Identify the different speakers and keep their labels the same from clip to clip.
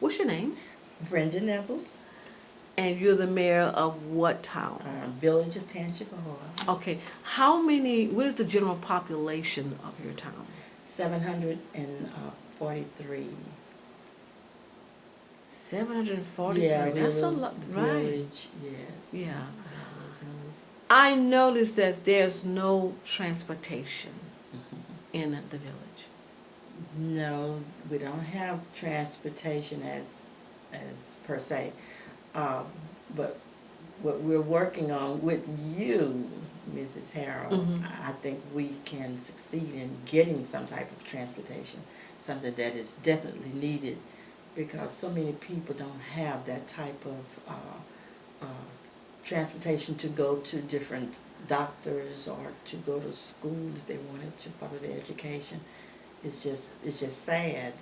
Speaker 1: What's your name?
Speaker 2: Brenda Nevels,
Speaker 1: And you're the mayor of what town?
Speaker 2: Village of Tangipahoa,
Speaker 1: Okay. What is the general population of your town?
Speaker 2: 743.
Speaker 1: 743.
Speaker 2: Yeah,
Speaker 1: That's a
Speaker 2: little
Speaker 1: lot, right?
Speaker 2: village, yes.
Speaker 1: Yeah.
Speaker 2: Village.
Speaker 1: I noticed that there's no transportation in the village.
Speaker 2: No, we don't have transportation as per se, um, but what we're working on with you, Mrs. Harrell,
Speaker 1: Mhm.
Speaker 2: I think we can succeed in getting some type of transportation, something that is definitely needed, because so many people don't have that type of transportation to go to different doctors or to go to school if they wanted to further their education. It's just sad,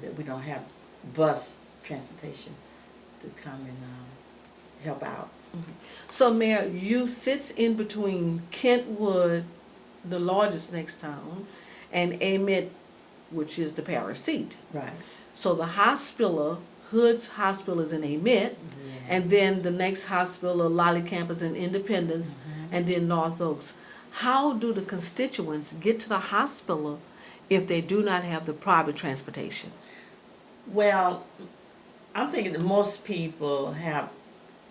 Speaker 2: that we don't have bus transportation to come and help out.
Speaker 1: So, Mayor, you sits in between Kentwood, the largest next town, and Amet, which is the parish seat.
Speaker 2: Right.
Speaker 1: So the hospital, Hood's Hospital is in Amet, and then the next hospital, Lolly Camp, is in Independence, and then North Oaks. How do the constituents get to the hospital if they do not have the private transportation?
Speaker 2: Well, I'm thinking that most people have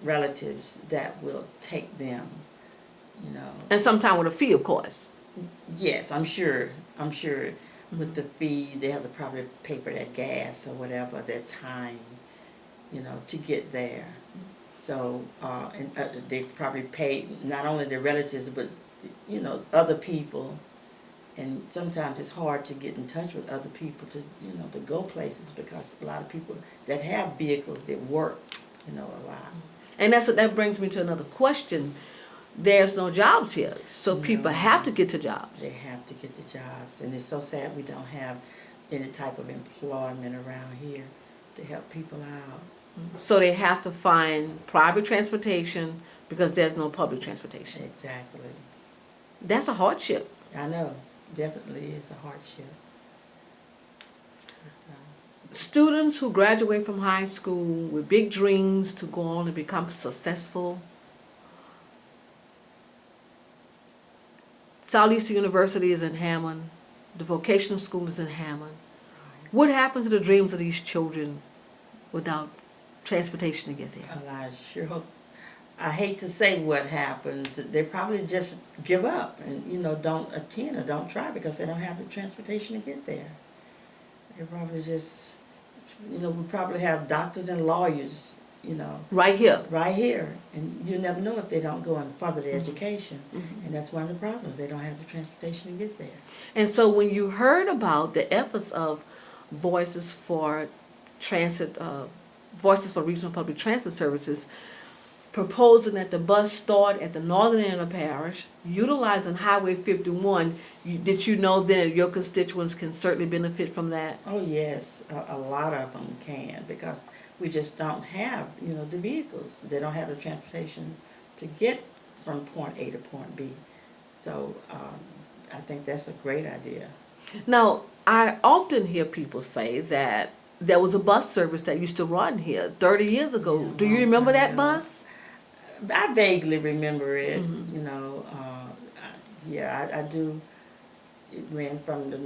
Speaker 2: relatives that will take them, you know.
Speaker 1: And sometime with a fee, of course.
Speaker 2: Yes, I'm sure. I'm sure with the fee, they have to probably pay for their gas or whatever, their time, to get there. So, they probably pay not only their relatives, but, other people. And sometimes it's hard to get in touch with other people to go places, because a lot of people that have vehicles that work, a lot.
Speaker 1: And that brings me to another question. There's no jobs here, so people
Speaker 2: No.
Speaker 1: have to get to jobs.
Speaker 2: They have to get the jobs, and it's so sad we don't have any type of employment around here to help people out.
Speaker 1: So they have to find private transportation because there's no public transportation.
Speaker 2: Exactly.
Speaker 1: That's a hardship.
Speaker 2: I know. Definitely is a hardship.
Speaker 1: Students who graduate from high school with big dreams to go on and become successful. Southeastern University is in Hammond. The vocational school is in Hammond. What happens to the dreams of these children without transportation to get there?
Speaker 2: Well, I sure hope. I hate to say what happens. They probably just give up and don't attend or don't try because they don't have the transportation to get there. They probably just, we probably have doctors and lawyers,
Speaker 1: Right here.
Speaker 2: right here, and you never know if they don't go and further their education, and that's one of the problems. They don't have the transportation to get there.
Speaker 1: And so when you heard about the efforts of Voices for Transit, Voices for Regional Public Transit Services, proposing that the bus start at the northern end of the parish, utilizing Highway 51, did you know then your constituents can certainly benefit from that?
Speaker 2: Oh yes, a lot of them can, because we just don't have, the vehicles. They don't have the transportation to get from point A to point B. So I think that's a great idea.
Speaker 1: Now, I often hear people say that there was a bus service that used to run here 30 years ago.
Speaker 2: Yeah,
Speaker 1: Do you
Speaker 2: long
Speaker 1: remember
Speaker 2: time
Speaker 1: that
Speaker 2: ago.
Speaker 1: bus?
Speaker 2: I vaguely remember it, yeah, I do. It ran from the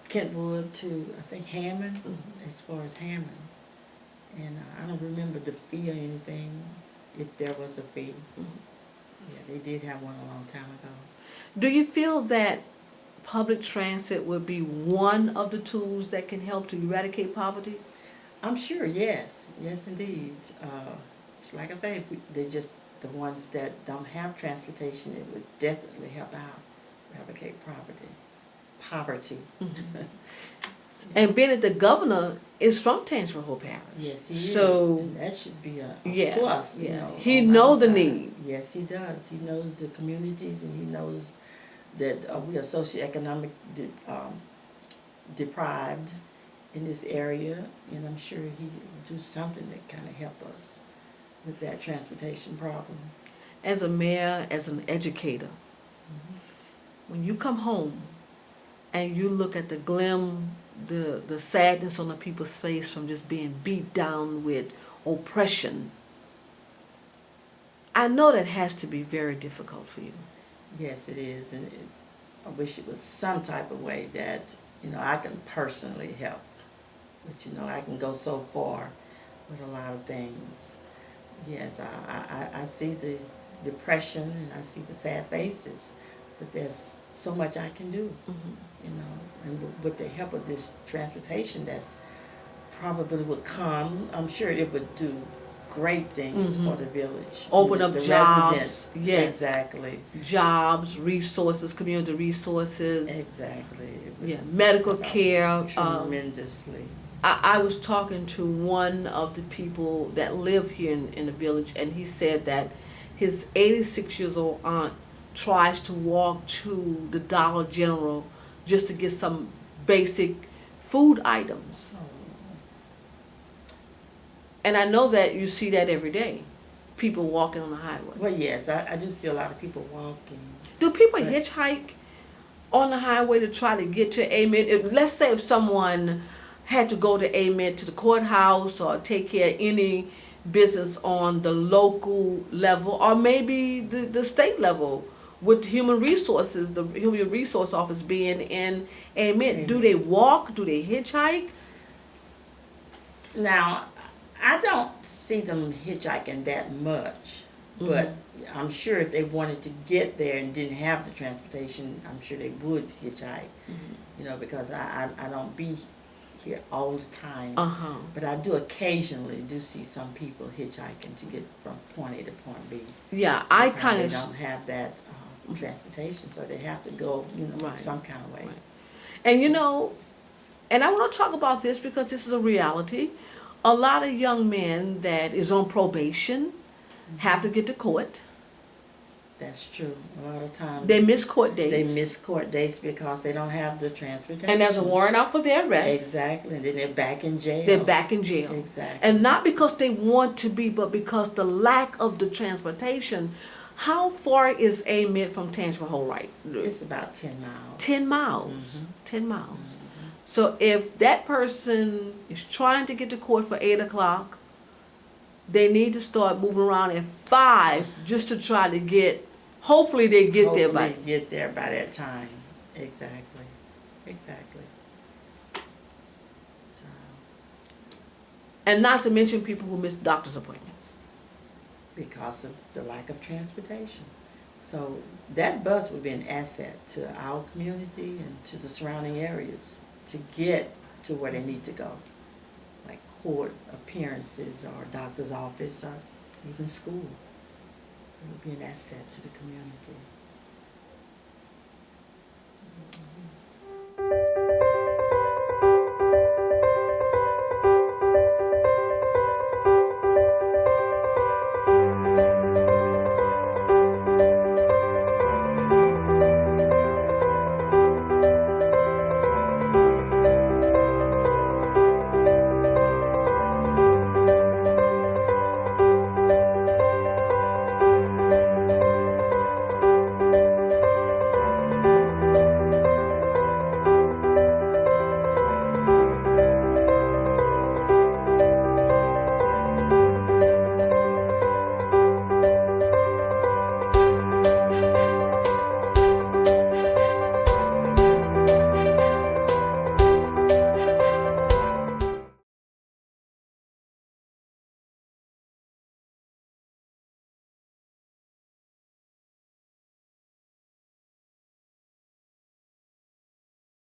Speaker 2: Kentwood to, I think, Hammond, as far as Hammond. And I don't remember the fee or anything, if there was a fee. Yeah, they did have one a long time ago.
Speaker 1: Do you feel that public transit would be one of the tools that can help to eradicate poverty?
Speaker 2: I'm sure, yes. Yes, indeed. It's like I say, they're just the ones that don't have transportation. It would definitely help out, eradicate poverty.
Speaker 1: And being that the governor is from Tangipahoa Parish.
Speaker 2: Yes, he
Speaker 1: so,
Speaker 2: is. And that should be a
Speaker 1: yeah,
Speaker 2: plus,
Speaker 1: yeah. He
Speaker 2: on
Speaker 1: knows
Speaker 2: our
Speaker 1: the
Speaker 2: side.
Speaker 1: need.
Speaker 2: Yes, he does. He knows the communities, and he knows that we are socioeconomic deprived in this area, and I'm sure he will do something that kind of help us with that transportation problem.
Speaker 1: As a mayor, as an educator, when you come home and you look at the the sadness on the people's face from just being beat down with oppression. I know that has to be very difficult for you.
Speaker 2: Yes, it is, and I wish it was some type of way that, I can personally help. But, I can go so far with a lot of things. Yes, I see the depression and I see the sad faces, but there's so much I can do, and with the help of this transportation that's probably would come, I'm sure it would do great things for the village.
Speaker 1: Open up
Speaker 2: the
Speaker 1: jobs,
Speaker 2: residents.
Speaker 1: yes.
Speaker 2: Exactly.
Speaker 1: Jobs, resources, community resources.
Speaker 2: Exactly. It would
Speaker 1: Yeah, medical
Speaker 2: help
Speaker 1: care.
Speaker 2: tremendously.
Speaker 1: I was talking to one of the people that live here in the village, and he said that his 86 years old aunt tries to walk to the Dollar General just to get some basic food items. And I know that you see that every day, people walking on the highway.
Speaker 2: Well, yes, I do see a lot of people walking.
Speaker 1: Do people
Speaker 2: But-
Speaker 1: hitchhike on the highway to try to get to Amen? Let's say if someone had to go to Amen to the courthouse or take care of any business on the local level or maybe the state level with human resources, the human resource office being in Amen. Do they walk? Do they hitchhike?
Speaker 2: Now, I don't see them hitchhiking that much, but I'm sure if they wanted to get there and didn't have the transportation, I'm sure they would hitchhike, because I don't be here all the time. But I do occasionally see some people hitchhiking to get from point A to point B.
Speaker 1: Yeah,
Speaker 2: Sometimes
Speaker 1: I kind
Speaker 2: they
Speaker 1: of.
Speaker 2: don't have that transportation, so they have to go,
Speaker 1: Right.
Speaker 2: some kind of way.
Speaker 1: Right. And and I want to talk about this because this is a reality. A lot of young men that is on probation have to get to court.
Speaker 2: That's true. A lot of times
Speaker 1: They miss court
Speaker 2: they
Speaker 1: dates.
Speaker 2: miss court dates because they don't have the transportation.
Speaker 1: And there's a warrant out for their arrest.
Speaker 2: Exactly, and then they're back in jail.
Speaker 1: They're back in jail.
Speaker 2: Exactly.
Speaker 1: And not because they want to be, but because the lack of the transportation. How far is Amen from Tangipahoa, right?
Speaker 2: It's about 10 miles.
Speaker 1: 10 miles. 10 miles. So if that person is trying to get to court for 8 o'clock, they need to start moving around at 5 just to try to get, hopefully they get there by.
Speaker 2: Hopefully get there by that time. Exactly. Exactly. So,
Speaker 1: And not to mention people who miss doctor's appointments.
Speaker 2: because of the lack of transportation. So that bus would be an asset to our community and to the surrounding areas to get to where they need to go, like court appearances or doctor's office or even school. It would be an asset to the community.